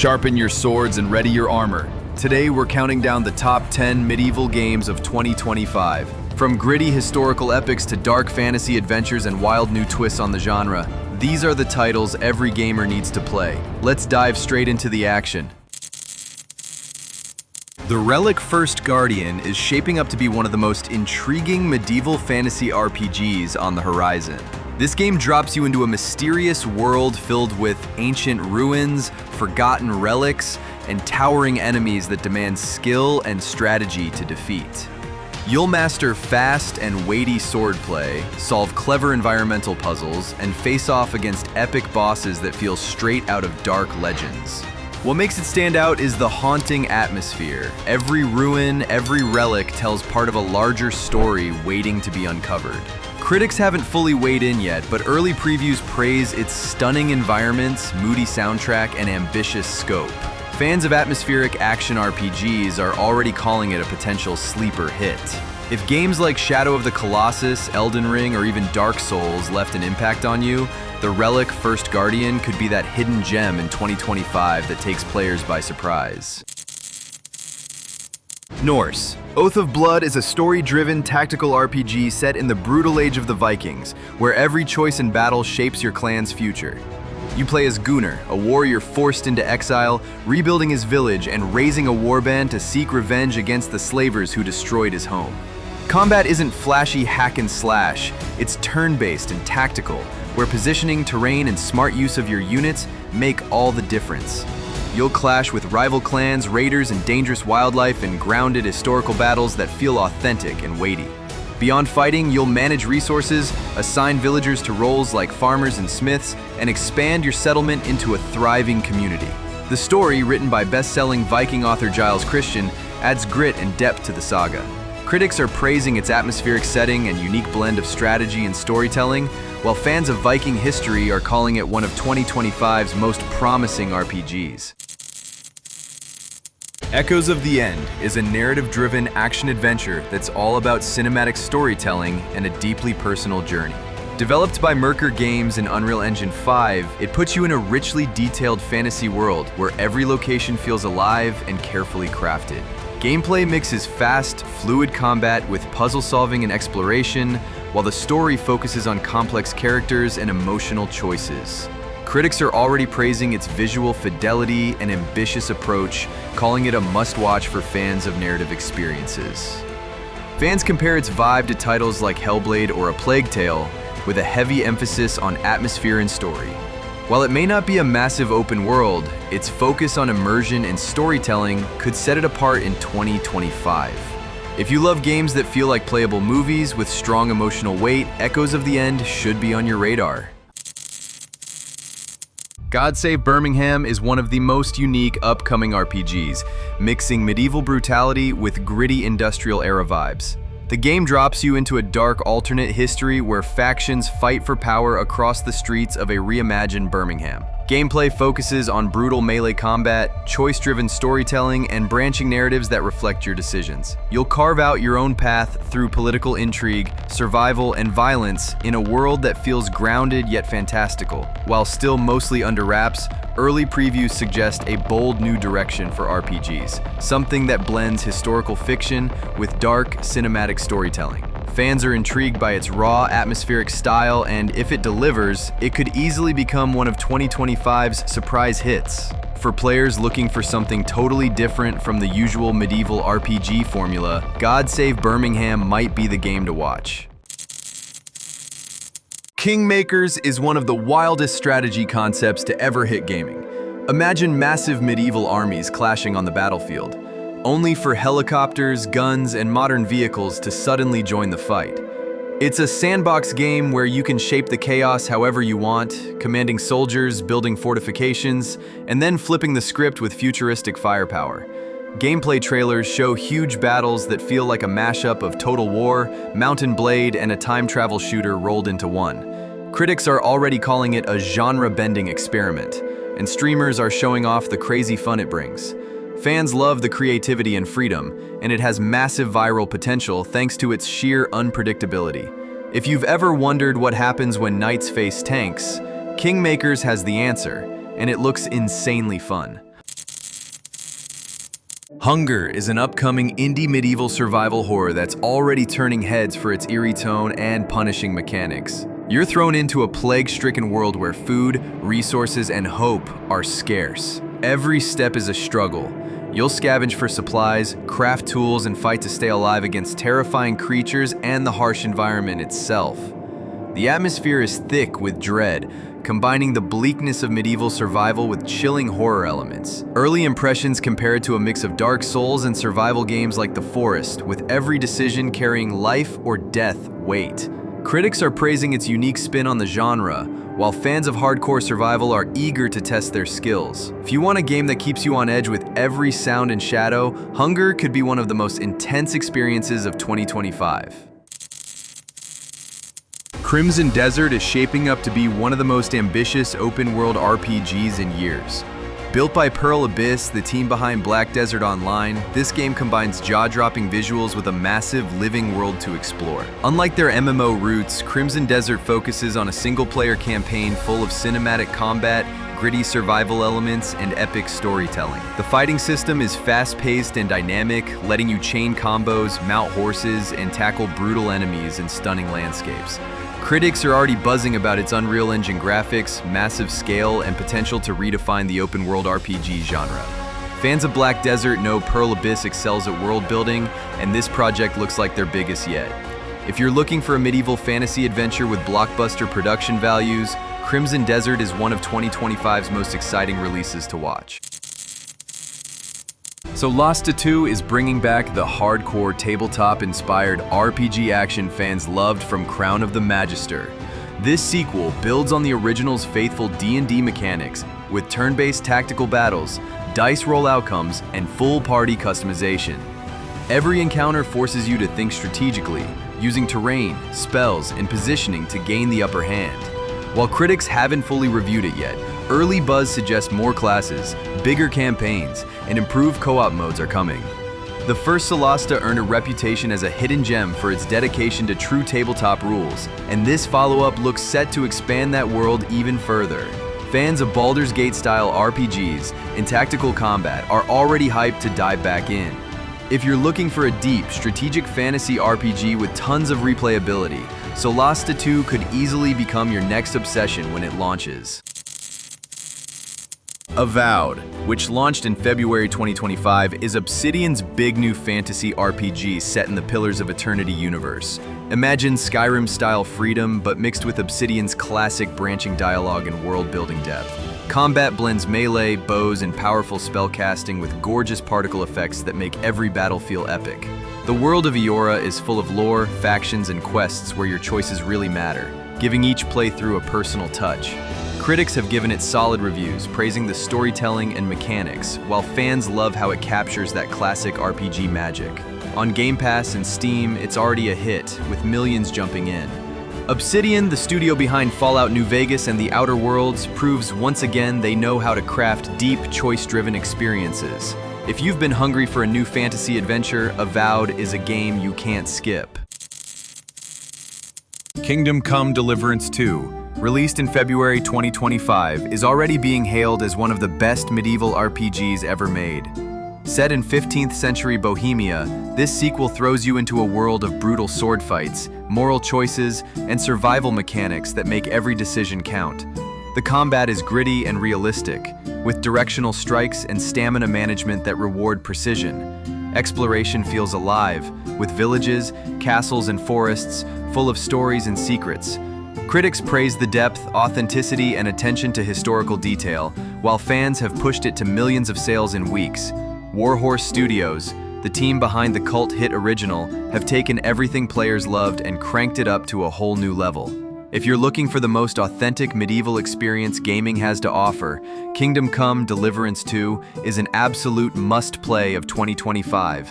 Sharpen your swords and ready your armor. Today we're counting down the top 10 medieval games of 2025. From gritty historical epics to dark fantasy adventures and wild new twists on the genre, these are the titles every gamer needs to play. Let's dive straight into the action. The Relic First Guardian is shaping up to be one of the most intriguing medieval fantasy RPGs on the horizon. This game drops you into a mysterious world filled with ancient ruins, forgotten relics, and towering enemies that demand skill and strategy to defeat. You'll master fast and weighty swordplay, solve clever environmental puzzles, and face off against epic bosses that feel straight out of dark legends. What makes it stand out is the haunting atmosphere. Every ruin, every relic tells part of a larger story waiting to be uncovered. Critics haven't fully weighed in yet, but early previews praise its stunning environments, moody soundtrack, and ambitious scope. Fans of atmospheric action RPGs are already calling it a potential sleeper hit. If games like Shadow of the Colossus, Elden Ring, or even Dark Souls left an impact on you, the Relic First Guardian could be that hidden gem in 2025 that takes players by surprise. NORSE. Oath of Blood is a story-driven tactical RPG set in the brutal age of the Vikings, where every choice in battle shapes your clan's future. You play as Gunnar, a warrior forced into exile, rebuilding his village and raising a warband to seek revenge against the slavers who destroyed his home. Combat isn't flashy hack and slash, it's turn-based and tactical, where positioning, terrain, and smart use of your units make all the difference. You'll clash with rival clans, raiders, and dangerous wildlife in grounded historical battles that feel authentic and weighty. Beyond fighting, you'll manage resources, assign villagers to roles like farmers and smiths, and expand your settlement into a thriving community. The story, written by best-selling Viking author Giles Christian, adds grit and depth to the saga. Critics are praising its atmospheric setting and unique blend of strategy and storytelling, while fans of Viking history are calling it one of 2025's most promising RPGs. Echoes of the End is a narrative-driven action-adventure that's all about cinematic storytelling and a deeply personal journey. Developed by Merkur Games and Unreal Engine 5, it puts you in a richly detailed fantasy world where every location feels alive and carefully crafted. Gameplay mixes fast, fluid combat with puzzle solving and exploration, while the story focuses on complex characters and emotional choices. Critics are already praising its visual fidelity and ambitious approach, calling it a must-watch for fans of narrative experiences. Fans compare its vibe to titles like Hellblade or A Plague Tale, with a heavy emphasis on atmosphere and story. While it may not be a massive open world, its focus on immersion and storytelling could set it apart in 2025. If you love games that feel like playable movies with strong emotional weight, Echoes of the End should be on your radar. Save Birmingham is one of the most unique upcoming RPGs, mixing medieval brutality with gritty industrial era vibes. The game drops you into a dark alternate history where factions fight for power across the streets of a reimagined Birmingham. Gameplay focuses on brutal melee combat, choice-driven storytelling, and branching narratives that reflect your decisions. You'll carve out your own path through political intrigue, survival, and violence in a world that feels grounded yet fantastical. While still mostly under wraps, early previews suggest a bold new direction for RPGs, something that blends historical fiction with dark, cinematic storytelling. Fans are intrigued by its raw, atmospheric style, and if it delivers, it could easily become one of 2025's surprise hits. For players looking for something totally different from the usual medieval RPG formula, Save Birmingham might be the game to watch. Kingmakers is one of the wildest strategy concepts to ever hit gaming. Imagine massive medieval armies clashing on the battlefield, only for helicopters, guns, and modern vehicles to suddenly join the fight. It's a sandbox game where you can shape the chaos however you want, commanding soldiers, building fortifications, and then flipping the script with futuristic firepower. Gameplay trailers show huge battles that feel like a mashup of Total War, Mountain Blade, and a time travel shooter rolled into one. Critics are already calling it a genre-bending experiment, and streamers are showing off the crazy fun it brings. Fans love the creativity and freedom, and it has massive viral potential thanks to its sheer unpredictability. If you've ever wondered what happens when knights face tanks, Kingmakers has the answer, and it looks insanely fun. Hunger is an upcoming indie medieval survival horror that's already turning heads for its eerie tone and punishing mechanics. You're thrown into a plague-stricken world where food, resources, and hope are scarce. Every step is a struggle. You'll scavenge for supplies, craft tools, and fight to stay alive against terrifying creatures and the harsh environment itself. The atmosphere is thick with dread, combining the bleakness of medieval survival with chilling horror elements. Early impressions compare it to a mix of Dark Souls and survival games like The Forest, with every decision carrying life or death weight. Critics are praising its unique spin on the genre, while fans of hardcore survival are eager to test their skills. If you want a game that keeps you on edge with every sound and shadow, Hunger could be one of the most intense experiences of 2025. Crimson Desert is shaping up to be one of the most ambitious open-world RPGs in years. Built by Pearl Abyss, the team behind Black Desert Online, this game combines jaw-dropping visuals with a massive living world to explore. Unlike their MMO roots, Crimson Desert focuses on a single-player campaign full of cinematic combat, gritty survival elements, and epic storytelling. The fighting system is fast-paced and dynamic, letting you chain combos, mount horses, and tackle brutal enemies in stunning landscapes. Critics are already buzzing about its Unreal Engine graphics, massive scale, and potential to redefine the open-world RPG genre. Fans of Black Desert know Pearl Abyss excels at world building, and this project looks like their biggest yet. If you're looking for a medieval fantasy adventure with blockbuster production values, Crimson Desert is one of 2025's most exciting releases to watch. Solasta II is bringing back the hardcore tabletop-inspired RPG action fans loved from Crown of the Magister. This sequel builds on the original's faithful D&D mechanics with turn-based tactical battles, dice roll outcomes, and full party customization. Every encounter forces you to think strategically, using terrain, spells, and positioning to gain the upper hand. While critics haven't fully reviewed it yet, early buzz suggests more classes, bigger campaigns, and improved co-op modes are coming. The first Solasta earned a reputation as a hidden gem for its dedication to true tabletop rules, and this follow-up looks set to expand that world even further. Fans of Baldur's Gate-style RPGs and tactical combat are already hyped to dive back in. If you're looking for a deep, strategic fantasy RPG with tons of replayability, Solasta II could easily become your next obsession when it launches. Avowed, which launched in February 2025, is Obsidian's big new fantasy RPG set in the Pillars of Eternity universe. Imagine Skyrim-style freedom, but mixed with Obsidian's classic branching dialogue and world-building depth. Combat blends melee, bows, and powerful spellcasting with gorgeous particle effects that make every battle feel epic. The world of Eora is full of lore, factions, and quests where your choices really matter, giving each playthrough a personal touch. Critics have given it solid reviews, praising the storytelling and mechanics, while fans love how it captures that classic RPG magic. On Game Pass and Steam, it's already a hit, with millions jumping in. Obsidian, the studio behind Fallout New Vegas and The Outer Worlds, proves once again they know how to craft deep, choice-driven experiences. If you've been hungry for a new fantasy adventure, Avowed is a game you can't skip. Kingdom Come: Deliverance 2, released in February 2025, is already being hailed as one of the best medieval RPGs ever made. Set in 15th century Bohemia, this sequel throws you into a world of brutal sword fights, moral choices, and survival mechanics that make every decision count. The combat is gritty and realistic, with directional strikes and stamina management that reward precision. Exploration feels alive, with villages, castles, and forests full of stories and secrets. Critics praise the depth, authenticity, and attention to historical detail, while fans have pushed it to millions of sales in weeks. Warhorse Studios, the team behind the cult hit original, have taken everything players loved and cranked it up to a whole new level. If you're looking for the most authentic medieval experience gaming has to offer, Kingdom Come: Deliverance 2 is an absolute must-play of 2025.